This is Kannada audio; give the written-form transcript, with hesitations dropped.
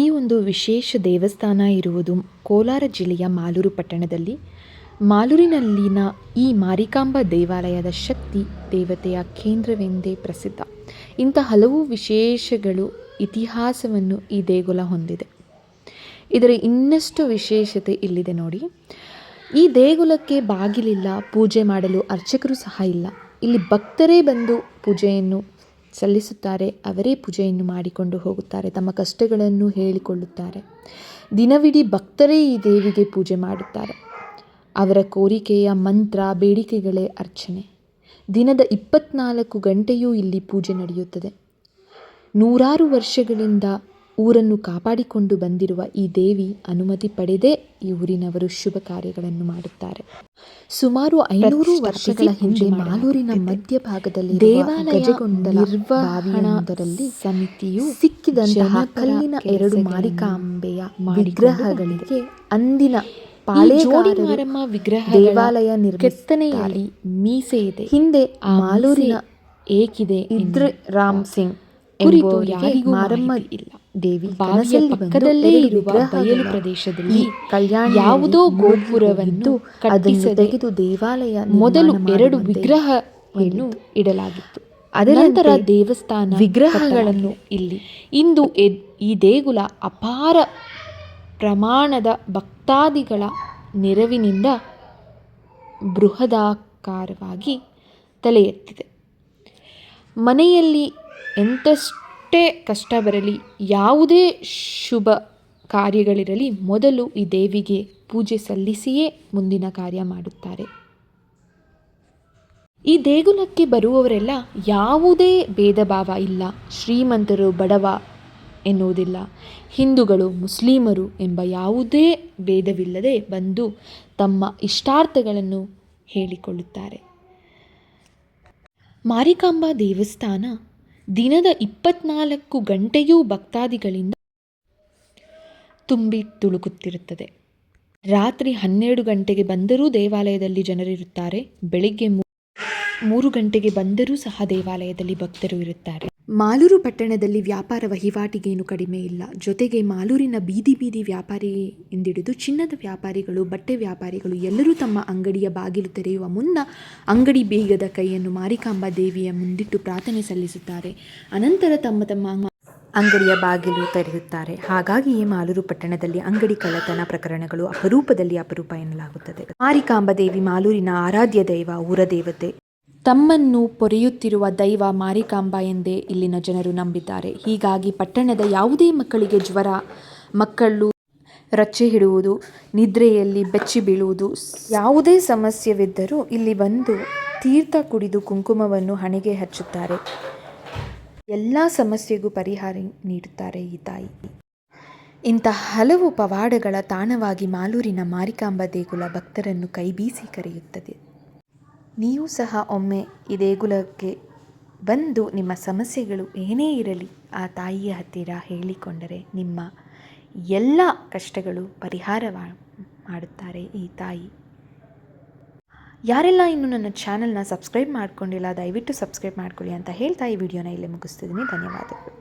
ಈ ಒಂದು ವಿಶೇಷ ದೇವಸ್ಥಾನ ಇರುವುದು ಕೋಲಾರ ಜಿಲ್ಲೆಯ ಮಾಲೂರು ಪಟ್ಟಣದಲ್ಲಿ. ಮಾಲೂರಿನಲ್ಲಿನ ಈ ಮಾರಿಕಾಂಬ ದೇವಾಲಯದ ಶಕ್ತಿ ದೇವತೆಯ ಕೇಂದ್ರವೆಂದೇ ಪ್ರಸಿದ್ಧ. ಇಂಥ ಹಲವು ವಿಶೇಷಗಳು ಇತಿಹಾಸವನ್ನು ಈ ದೇಗುಲ ಹೊಂದಿದೆ. ಇದರ ಇನ್ನಷ್ಟು ವಿಶೇಷತೆ ಇಲ್ಲಿದೆ ನೋಡಿ. ಈ ದೇಗುಲಕ್ಕೆ ಬಾಗಿಲಿಲ್ಲ, ಪೂಜೆ ಮಾಡಲು ಅರ್ಚಕರು ಸಹ ಇಲ್ಲ. ಇಲ್ಲಿ ಭಕ್ತರೇ ಬಂದು ಪೂಜೆಯನ್ನು ಸಲ್ಲಿಸುತ್ತಾರೆ. ಅವರೇ ಪೂಜೆಯನ್ನು ಮಾಡಿಕೊಂಡು ಹೋಗುತ್ತಾರೆ, ತಮ್ಮ ಕಷ್ಟಗಳನ್ನು ಹೇಳಿಕೊಳ್ಳುತ್ತಾರೆ. ದಿನವಿಡೀ ಭಕ್ತರೇ ಈ ದೇವಿಗೆ ಪೂಜೆ ಮಾಡುತ್ತಾರೆ. ಅವರ ಕೋರಿಕೆಯ ಮಂತ್ರ, ಬೇಡಿಕೆಗಳೇ ಅರ್ಚನೆ. ದಿನದ 24 ಗಂಟೆಯೂ ಇಲ್ಲಿ ಪೂಜೆ ನಡೆಯುತ್ತದೆ. ನೂರಾರು ವರ್ಷಗಳಿಂದ ಊರನ್ನು ಕಾಪಾಡಿಕೊಂಡು ಬಂದಿರುವ ಈ ದೇವಿ ಅನುಮತಿ ಪಡೆದೇ ಈ ಊರಿನವರು ಶುಭ ಕಾರ್ಯಗಳನ್ನು ಮಾಡುತ್ತಾರೆ. ಸುಮಾರು 500 ವರ್ಷಗಳ ಹಿಂದೆ ಮಾಲೂರಿನ ಮಧ್ಯಭಾಗದಲ್ಲಿ ದೇವಾಲಯ ನಿರ್ವಹಣಾದರಲ್ಲಿ ಸಮಿತಿಯು ಸಿಕ್ಕಿದಂತಹ ಕಲ್ಲಿನ 2 ಮಾರಿಕಾಂಬೆಯ ವಿಗ್ರಹಗಳಿಗೆ ಅಂದಿನ ಪಾಳೆಗಾರರು ವಿಗ್ರಹ ದೇವಾಲಯ ಕೆತ್ತನೆಯಲ್ಲಿ ಮೀಸೆ ಇದೆ. ಹಿಂದೆ ಮಾಲೂರಿನ ಏಕಿದೆ ಇದ್ರೆ ರಾಮ್ ಸಿಂಗ್ ಎಂಬುವರಿಗೆ ಮಾರಮ್ಮ ದೇವಿ ಕನಸಲ್ಲಿ ಪಕ್ಕದಲ್ಲೇ ಇರುವ ಬಯಲು ಪ್ರದೇಶದಲ್ಲಿ ಯಾವುದೋ ಗೋಪುರವನ್ನು ಅದನ್ನು ತೆಗೆದು ದೇವಾಲಯ ಮೊದಲು 2 ವಿಗ್ರಹವನ್ನು ಇಡಲಾಗಿತ್ತು. ಅದರ ನಂತರ ದೇವಸ್ಥಾನ ವಿಗ್ರಹಗಳನ್ನು ಇಲ್ಲಿ. ಇಂದು ಈ ದೇಗುಲ ಅಪಾರ ಪ್ರಮಾಣದ ಭಕ್ತಾದಿಗಳ ನೆರವಿನಿಂದ ಬೃಹದಾಕಾರವಾಗಿ ತಲೆ ಎತ್ತಿದೆ. ಮನೆಯಲ್ಲಿ ಎಂತಷ್ಟೇ ಕಷ್ಟ ಬರಲಿ, ಯಾವುದೇ ಶುಭ ಕಾರ್ಯಗಳಿರಲಿ, ಮೊದಲು ಈ ದೇವಿಗೆ ಪೂಜೆ ಸಲ್ಲಿಸಿಯೇ ಮುಂದಿನ ಕಾರ್ಯ ಮಾಡುತ್ತಾರೆ. ಈ ದೇಗುಲಕ್ಕೆ ಬರುವವರೆಲ್ಲ ಯಾವುದೇ ಭೇದ ಭಾವ ಇಲ್ಲ. ಶ್ರೀಮಂತರು ಬಡವ ಎನ್ನುವುದಿಲ್ಲ. ಹಿಂದೂಗಳು ಮುಸ್ಲಿಮರು ಎಂಬ ಯಾವುದೇ ಭೇದವಿಲ್ಲದೆ ಬಂದು ತಮ್ಮ ಇಷ್ಟಾರ್ಥಗಳನ್ನು ಹೇಳಿಕೊಳ್ಳುತ್ತಾರೆ. ಮಾರಿಕಾಂಬಾ ದೇವಸ್ಥಾನ ದಿನದ 24 ಗಂಟೆಯೂ ಭಕ್ತಾದಿಗಳಿಂದ ತುಂಬಿ ತುಳುಕುತ್ತಿರುತ್ತದೆ. ರಾತ್ರಿ 12 ಗಂಟೆಗೆ ಬಂದರೂ ದೇವಾಲಯದಲ್ಲಿ ಜನರಿರುತ್ತಾರೆ. ಬೆಳಿಗ್ಗೆ 3 ಗಂಟೆಗೆ ಬಂದರೂ ಸಹ ದೇವಾಲಯದಲ್ಲಿ ಭಕ್ತರು ಇರುತ್ತಾರೆ. ಮಾಲೂರು ಪಟ್ಟಣದಲ್ಲಿ ವ್ಯಾಪಾರ ವಹಿವಾಟಿಗೇನು ಕಡಿಮೆ ಇಲ್ಲ. ಜೊತೆಗೆ ಮಾಲೂರಿನ ಬೀದಿ ವ್ಯಾಪಾರಿ ಎಂದಿಡಿದು ಚಿನ್ನದ ವ್ಯಾಪಾರಿಗಳು, ಬಟ್ಟೆ ವ್ಯಾಪಾರಿಗಳು ಎಲ್ಲರೂ ತಮ್ಮ ಅಂಗಡಿಯ ಬಾಗಿಲು ತೆರೆಯುವ ಮುನ್ನ ಅಂಗಡಿ ಬೀಗದ ಕೈಯನ್ನು ಮಾರಿಕಾಂಬಾ ದೇವಿಯ ಮುಂದಿಟ್ಟು ಪ್ರಾರ್ಥನೆ ಸಲ್ಲಿಸುತ್ತಾರೆ. ಅನಂತರ ತಮ್ಮ ಅಂಗಡಿಯ ಬಾಗಿಲು ತೆರೆಯುತ್ತಾರೆ. ಹಾಗಾಗಿಯೇ ಮಾಲೂರು ಪಟ್ಟಣದಲ್ಲಿ ಅಂಗಡಿ ಕಳ್ಳತನ ಪ್ರಕರಣಗಳು ಅಪರೂಪ ಎನ್ನಲಾಗುತ್ತದೆ. ಮಾರಿಕಾಂಬಾ ದೇವಿ ಮಾಲೂರಿನ ಆರಾಧ್ಯ ದೈವ, ಊರ ದೇವತೆ. ತಮ್ಮನ್ನು ಪೊರೆಯುತ್ತಿರುವ ದೈವ ಮಾರಿಕಾಂಬಾ ಎಂದೇ ಇಲ್ಲಿನ ಜನರು ನಂಬಿದ್ದಾರೆ. ಹೀಗಾಗಿ ಪಟ್ಟಣದ ಯಾವುದೇ ಮಕ್ಕಳಿಗೆ ಜ್ವರ, ಮಕ್ಕಳು ರಚ್ಚೆ ಹಿಡುವುದು, ನಿದ್ರೆಯಲ್ಲಿ ಬೆಚ್ಚಿ ಬೀಳುವುದು, ಯಾವುದೇ ಸಮಸ್ಯೆವಿದ್ದರೂ ಇಲ್ಲಿ ಬಂದು ತೀರ್ಥ ಕುಡಿದು ಕುಂಕುಮವನ್ನು ಹಣೆಗೆ ಹಚ್ಚುತ್ತಾರೆ. ಎಲ್ಲ ಸಮಸ್ಯೆಗೂ ಪರಿಹಾರ ನೀಡುತ್ತಾರೆ ಈ ತಾಯಿ. ಇಂಥ ಹಲವು ಪವಾಡಗಳ ತಾಣವಾಗಿ ಮಾಲೂರಿನ ಮಾರಿಕಾಂಬಾ ದೇಗುಲ ಭಕ್ತರನ್ನು ಕೈಬೀಸಿ ಕರೆಯುತ್ತದೆ. ನೀವು ಸಹ ಒಮ್ಮೆ ಈ ದೇಗುಲಕ್ಕೆ ಬಂದು ನಿಮ್ಮ ಸಮಸ್ಯೆಗಳು ಏನೇ ಇರಲಿ ಆ ತಾಯಿಯ ಹತ್ತಿರ ಹೇಳಿಕೊಂಡರೆ ನಿಮ್ಮ ಎಲ್ಲ ಕಷ್ಟಗಳು ಪರಿಹಾರ ಮಾಡುತ್ತಾರೆ ಈ ತಾಯಿ. ಯಾರೆಲ್ಲ ಇನ್ನೂ ನನ್ನ ಚಾನಲ್ನ ಸಬ್ಸ್ಕ್ರೈಬ್ ಮಾಡ್ಕೊಂಡಿಲ್ಲ, ದಯವಿಟ್ಟು ಸಬ್ಸ್ಕ್ರೈಬ್ ಮಾಡ್ಕೊಳ್ಳಿ ಅಂತ ಹೇಳ್ತಾ ಈ ವಿಡಿಯೋನ ಇಲ್ಲೇ ಮುಗಿಸ್ತಿದ್ದೀನಿ. ಧನ್ಯವಾದಗಳು.